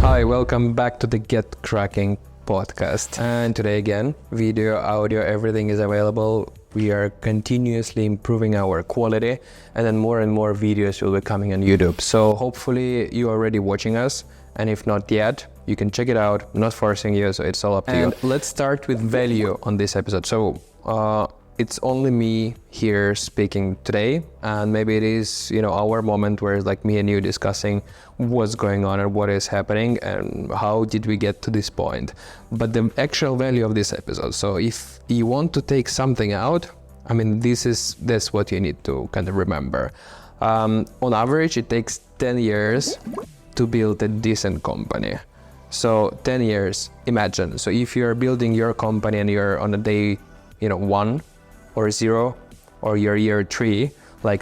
Hi, welcome back to the Get Cracking podcast. And today again, video, audio, everything is available. We are continuously improving our quality, and then more and more videos will be coming on YouTube. So hopefully you're already watching us, and if not yet, you can check it out. I'm not forcing you, so it's all up to you. Let's start with value on this episode. So it's only me here speaking today, and maybe it is, our moment where it's like me and you discussing what's going on and what is happening and how did we get to this point. But the actual value of this episode, so if you want to take something out, that's what you need to kind of remember. On average, it takes 10 years to build a decent company. So 10 years, imagine. So if you're building your company and you're on a day, 1 or 0 or your year 3,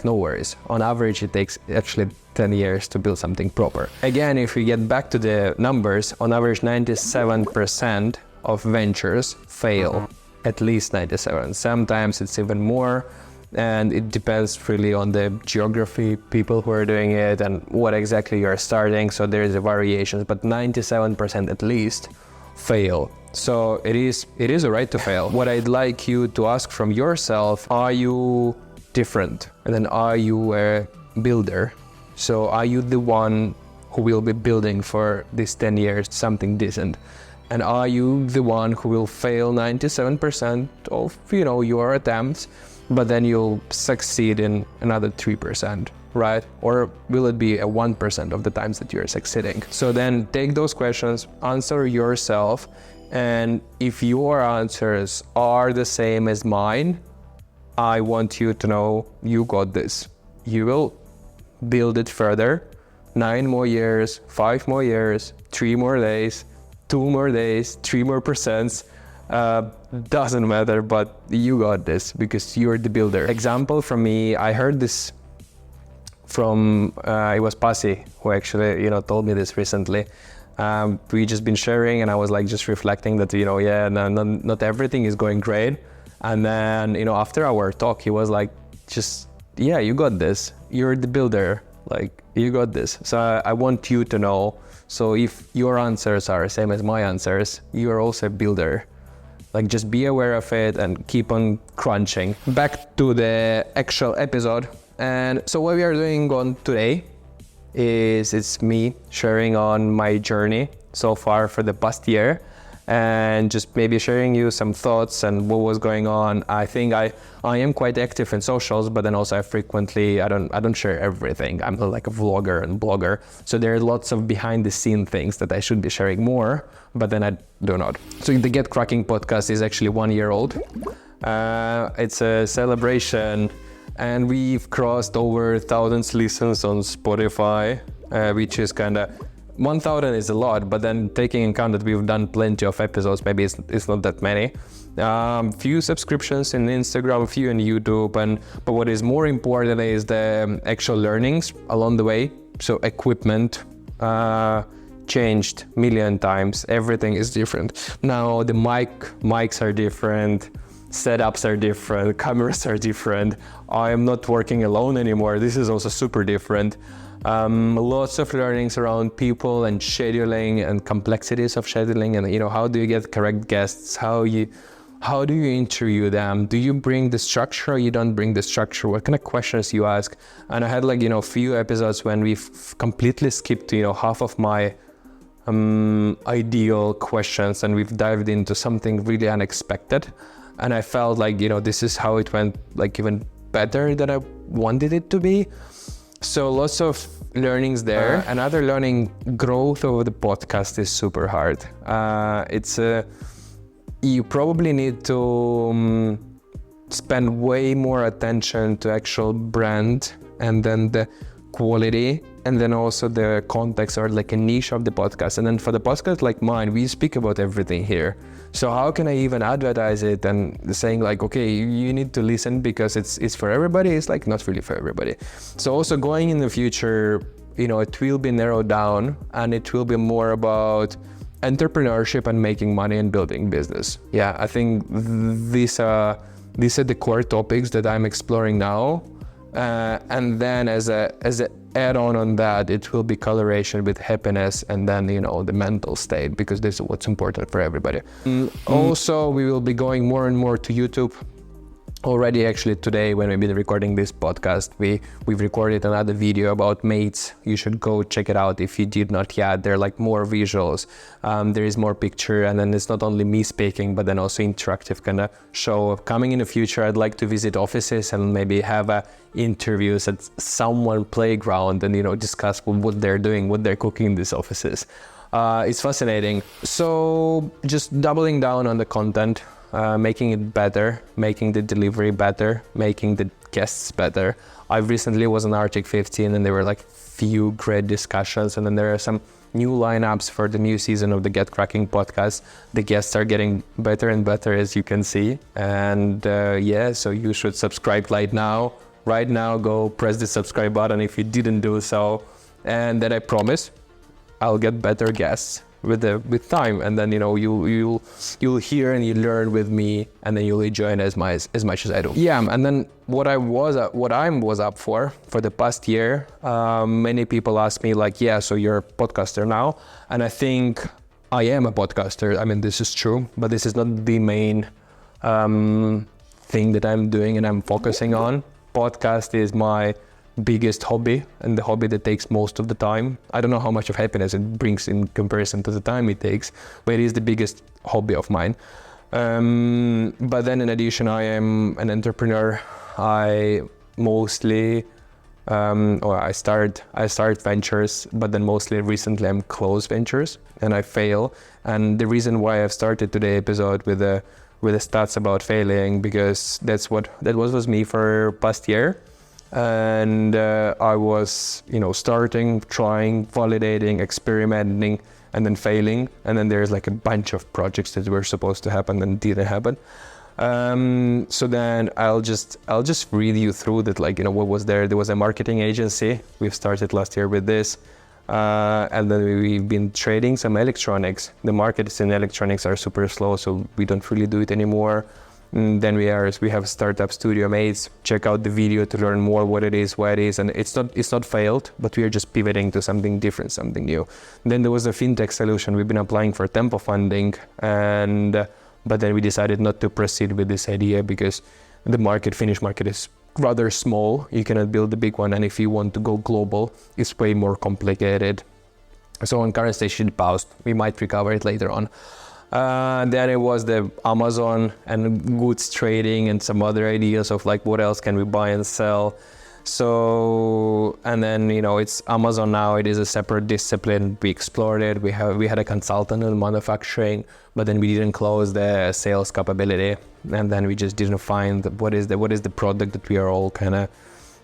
no worries. On average, it takes actually 10 years to build something proper. Again, if we get back to the numbers, on average, 97% of ventures fail, at least 97. Sometimes it's even more, and it depends really on the geography, people who are doing it, and what exactly you're starting. So there is a variation, but 97% at least fail. So it is a right to fail. What I'd like you to ask from yourself, are you different? And then are you a builder? So are you the one who will be building for this 10 years something decent? And are you the one who will fail 97% of your attempts, but then you'll succeed in another 3%, right? Or will it be a 1% of the times that you're succeeding? So then take those questions, answer yourself, and if your answers are the same as mine, I want you to know you got this. You will build it further, 9 more years, 5 more years, 3 more days, 2 more days, 3 more percents. Doesn't matter, but you got this because you're the builder. Example from me, I heard this from, it was Pasi who actually, told me this recently. We just been sharing, and I was just reflecting that, not everything is going great. And then, after our talk, he was you got this. You're the builder. You got this. So I want you to know. So if your answers are the same as my answers, you're also a builder. Just be aware of it and keep on crunching. Back to the actual episode. And so what we are doing on today is it's me sharing on my journey so far for the past year, and just maybe sharing you some thoughts and what was going on. I think I am quite active in socials, but then also I don't share everything. I'm not like a vlogger and blogger. So there are lots of behind the scene things that I should be sharing more, but then I do not. So the Get Cracking podcast is actually 1 year old. It's a celebration, and we've crossed over 1,000 listens on Spotify, which is kind of 1,000 is a lot, but then taking in account that we've done plenty of episodes, maybe it's not that many. Few subscriptions in Instagram, few in YouTube, but what is more important is the actual learnings along the way. So equipment changed a million times. Everything is different. Now the mics are different. Setups are different, cameras are different. I am not working alone anymore. This is also super different. Lots of learnings around people and scheduling and complexities of scheduling, and how do you get correct guests? How do you interview them? Do you bring the structure or you don't bring the structure? What kind of questions you ask? And I had few episodes when we've completely skipped half of my ideal questions, and we've dived into something really unexpected. And I felt this is how it went even better than I wanted it to be. So lots of learnings there. Another learning, growth over the podcast is super hard. You probably need to spend way more attention to actual brand, and then the quality, and then also the context or a niche of the podcast. And then for the podcast like mine, we speak about everything here. So how can I even advertise it and saying okay, you need to listen because it's for everybody? It's not really for everybody. So also going in the future, it will be narrowed down, and it will be more about entrepreneurship and making money and building business. Yeah, I think these are the core topics that I'm exploring now. And then as a add on that, it will be coloration with happiness, and then, you know, the mental state, because this is what's important for everybody. Also, we will be going more and more to YouTube. Already, actually, today when we've been recording this podcast, we've recorded another video about mates. You should go check it out if you did not yet. There are like more visuals, there is more picture, and then it's not only me speaking, but then also interactive kind of show. Coming in the future, I'd like to visit offices and maybe have interviews at someone playground and, you know, discuss what they're doing, what they're cooking in these offices. It's fascinating. So just doubling down on the content, making it better, making the delivery better, making the guests better. I recently was on Arctic 15 and there were like few great discussions, and then there are some new lineups for the new season of the Get Cracking podcast. The guests are getting better and better, as you can see. And yeah, so you should subscribe right now. Right now, go press the subscribe button if you didn't do so. And then I promise I'll get better guests with time, and then, you know, you'll hear and you learn with me, and then you'll enjoy it as much as I do. Yeah, and then what I was up for the past year, many people ask me like, yeah, so you're a podcaster now, and I think I am a podcaster. I mean, this is true, but this is not the main thing that I'm doing and I'm focusing on. Podcast is my biggest hobby, and the hobby that takes most of the time. I don't know how much of happiness it brings in comparison to the time it takes, but it is the biggest hobby of mine. But then in addition, I am an entrepreneur. I mostly I start ventures, but then mostly recently I'm close ventures and I fail. And the reason why I've started today's episode with the stats about failing, because that was me for past year. And I was, you know, starting, trying, validating, experimenting, and then failing. And then there's like a bunch of projects that were supposed to happen and didn't happen. So then I'll just read you through that, like, you know, what was there. There was a marketing agency. We've started last year with this. And then we've been trading some electronics. The markets in electronics are super slow, so we don't really do it anymore. And then we have startup studio mates. Check out the video to learn more what it is, why it is, and it's not failed, but we are just pivoting to something different, something new. Then there was a fintech solution. We've been applying for tempo funding, but then we decided not to proceed with this idea because the Finnish market is rather small. You cannot build a big one, and if you want to go global, it's way more complicated. So on current stage, it paused. We might recover it later on. Then it was the Amazon and goods trading and some other ideas of like what else can we buy and sell. So, and then, you know, it's Amazon now. It is a separate discipline. We explored it. We had a consultant in manufacturing, but then we didn't close the sales capability, and then we just didn't find what is the product that we are all kind of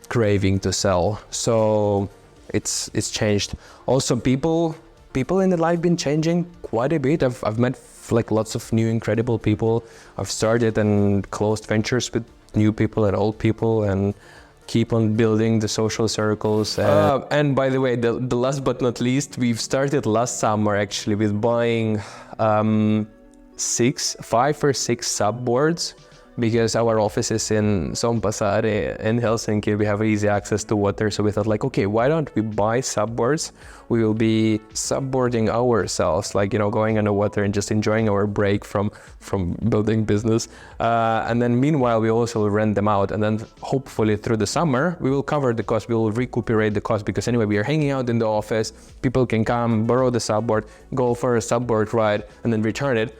craving to sell. So it's changed. Also, people in the life been changing quite a bit. I've met like lots of new incredible people. I've started and closed ventures with new people and old people, and keep on building the social circles. And by the way, the last but not least, we've started last summer actually with buying 5 or 6 subboards, because our office is in Sompasari in Helsinki. We have easy access to water, so we thought like, okay, why don't we buy subboards? We will be subboarding ourselves, like, you know, going on the water and just enjoying our break from building business. And then meanwhile, we also rent them out, and then hopefully through the summer we will cover the cost. We will recuperate the cost, because anyway we are hanging out in the office. People can come, borrow the subboard, go for a subboard ride, and then return it.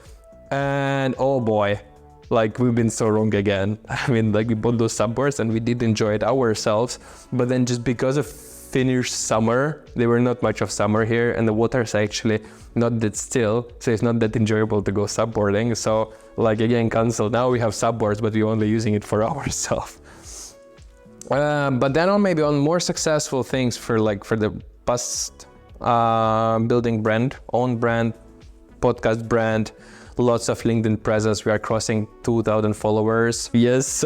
And oh boy, like we've been so wrong again. I mean, like we bought those subboards and we did enjoy it ourselves, but then just because of Finnish summer, there were not much of summer here, and the water's actually not that still, so it's not that enjoyable to go subboarding. So like again, cancel. Now we have subboards, but we're only using it for ourselves. But then maybe on more successful things for the past, building brand, own brand, podcast brand, lots of LinkedIn presence. We are crossing 2,000 followers. Yes.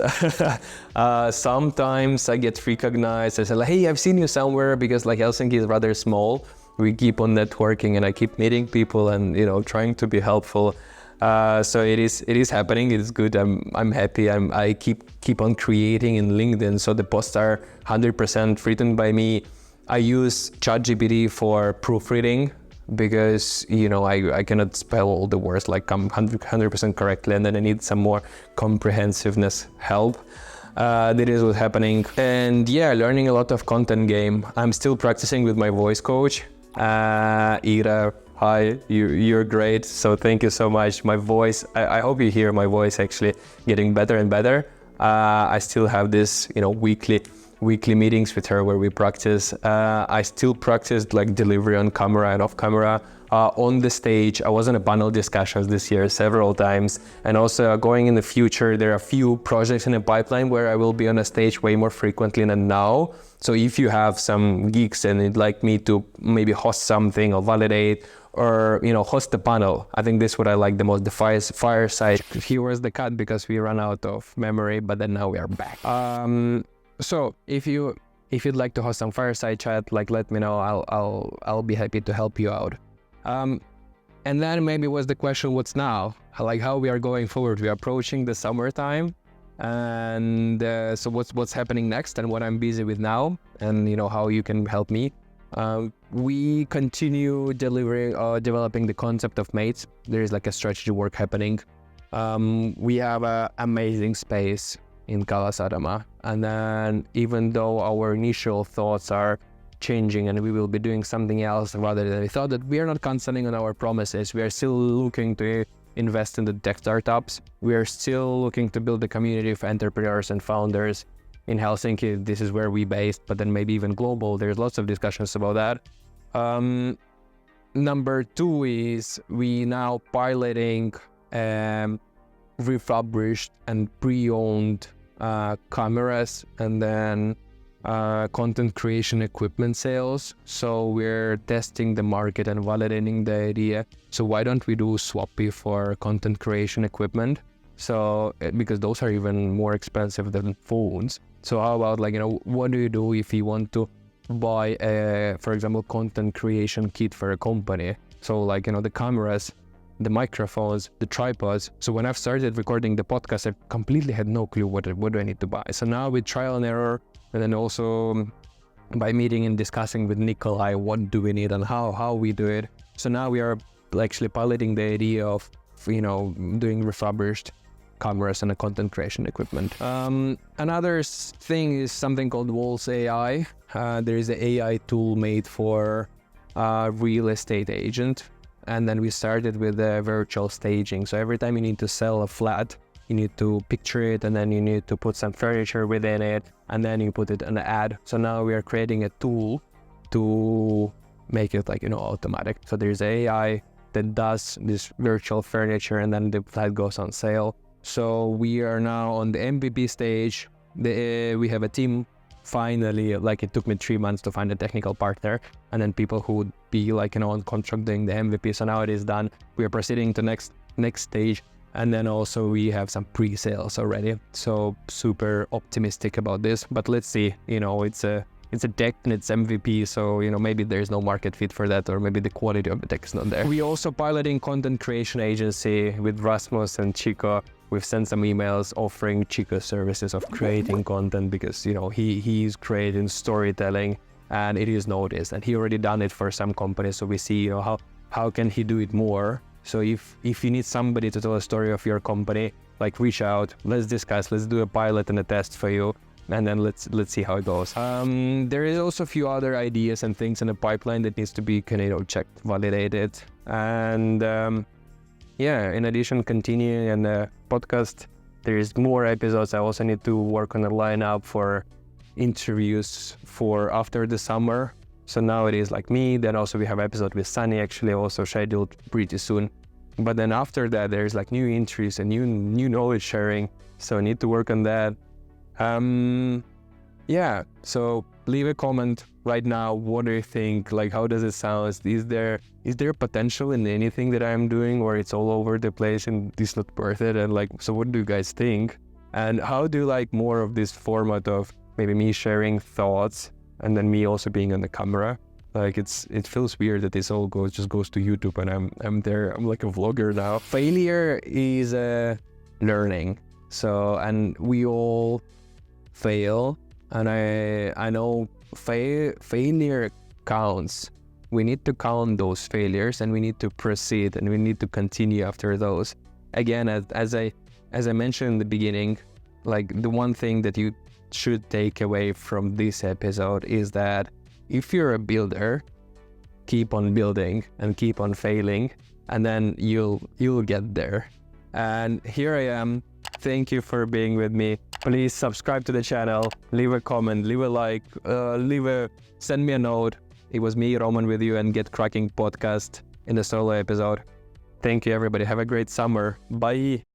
Sometimes I get recognized. I say like, hey, I've seen you somewhere, because like Helsinki is rather small. We keep on networking and I keep meeting people and, you know, trying to be helpful. So it is happening. It is good. I'm happy. I keep on creating in LinkedIn. So the posts are 100% written by me. I use ChatGPT for proofreading because, I cannot spell all the words like 100% correctly, and then I need some more comprehensiveness help. That is what's happening. And yeah, learning a lot of content game. I'm still practicing with my voice coach. Ira, hi, you're great. So thank you so much. My voice, I hope you hear my voice actually getting better and better. I still have this, weekly meetings with her where we practice. I still practiced like delivery on camera and off camera. On the stage, I was in a panel discussions this year several times, and also going in the future, there are a few projects in the pipeline where I will be on a stage way more frequently than now. So if you have some geeks and you'd like me to maybe host something or validate or host a panel, I think this is what I like the most, the fireside. Here was the cut because we ran out of memory, but then now we are back. So if you'd like to host some fireside chat, like let me know. I'll be happy to help you out. And then maybe was the question, what's now? Like how we are going forward. We are approaching the summertime, and so what's happening next and what I'm busy with now, and how you can help me. We continue developing the concept of mates. There is like a strategy work happening. We have an amazing space in Kalasadama, and then even though our initial thoughts are changing and we will be doing something else rather than we thought, that we are not canceling on our promises. We are still looking to invest in the tech startups. We are still looking to build a community of entrepreneurs and founders in Helsinki. This is where we based, but then maybe even global. There's lots of discussions about that. Number 2 is we now piloting refurbished and pre-owned cameras, and then content creation equipment sales. So we're testing the market and validating the idea. So why don't we do Swappy for content creation equipment? So because those are even more expensive than phones. So how about what do you do if you want to buy a, for example, content creation kit for a company? So the cameras, the microphones, the tripods. So when I've started recording the podcast, I completely had no clue what do I need to buy. So now with trial and error, and then also by meeting and discussing with Nikolai, what do we need and how we do it. So now we are actually piloting the idea of, doing refurbished cameras and a content creation equipment. Another thing is something called Walls AI. There is an AI tool made for real estate agent. And then we started with virtual staging. So every time you need to sell a flat, you need to picture it, and then you need to put some furniture within it, and then you put it in an ad. So now we are creating a tool to make it automatic. So there's AI that does this virtual furniture, and then the flat goes on sale. So we are now on the MVP stage. We have a team. Finally, it took me 3 months to find a technical partner, and then people who would be on contract doing the MVP. So now it is done. We are proceeding to next stage, and then also we have some pre-sales already. So super optimistic about this. But let's see. It's a tech and it's MVP, so maybe there's no market fit for that, or maybe the quality of the tech is not there. We also piloting content creation agency with Rasmus and Chico. We've sent some emails offering Chico services of creating content because he's great in storytelling and it is noticed, and he already done it for some companies. So we see how can he do it more. So if you need somebody to tell a story of your company, reach out, let's discuss, let's do a pilot and a test for you, and then let's see how it goes. There is also a few other ideas and things in the pipeline that needs to be checked, validated, and in addition, continuing in the podcast, there is more episodes. I also need to work on a lineup for interviews for after the summer. So now it is me, then also we have episode with Sunny actually also scheduled pretty soon. But then after that, there's new interviews and new knowledge sharing. So I need to work on that. So leave a comment right now. What do you think? How does it sound? Is there potential in anything that I'm doing, or it's all over the place and it's not worth it? And so what do you guys think? And how do you like more of this format of maybe me sharing thoughts and then me also being on the camera? It feels weird that this all goes to YouTube and I'm there. I'm like a vlogger now. Failure is learning. So, and we all fail. And I know failure counts. We need to count those failures, and we need to proceed, and we need to continue after those. Again, as I mentioned in the beginning, like the one thing that you should take away from this episode is that if you're a builder, keep on building and keep on failing, and then you'll get there. And here I am. Thank you for being with me. Please subscribe to the channel, leave a comment, leave a like, send me a note. It was me, Roman, with you and Get Cracking podcast in the solo episode. Thank you, everybody. Have a great summer. Bye.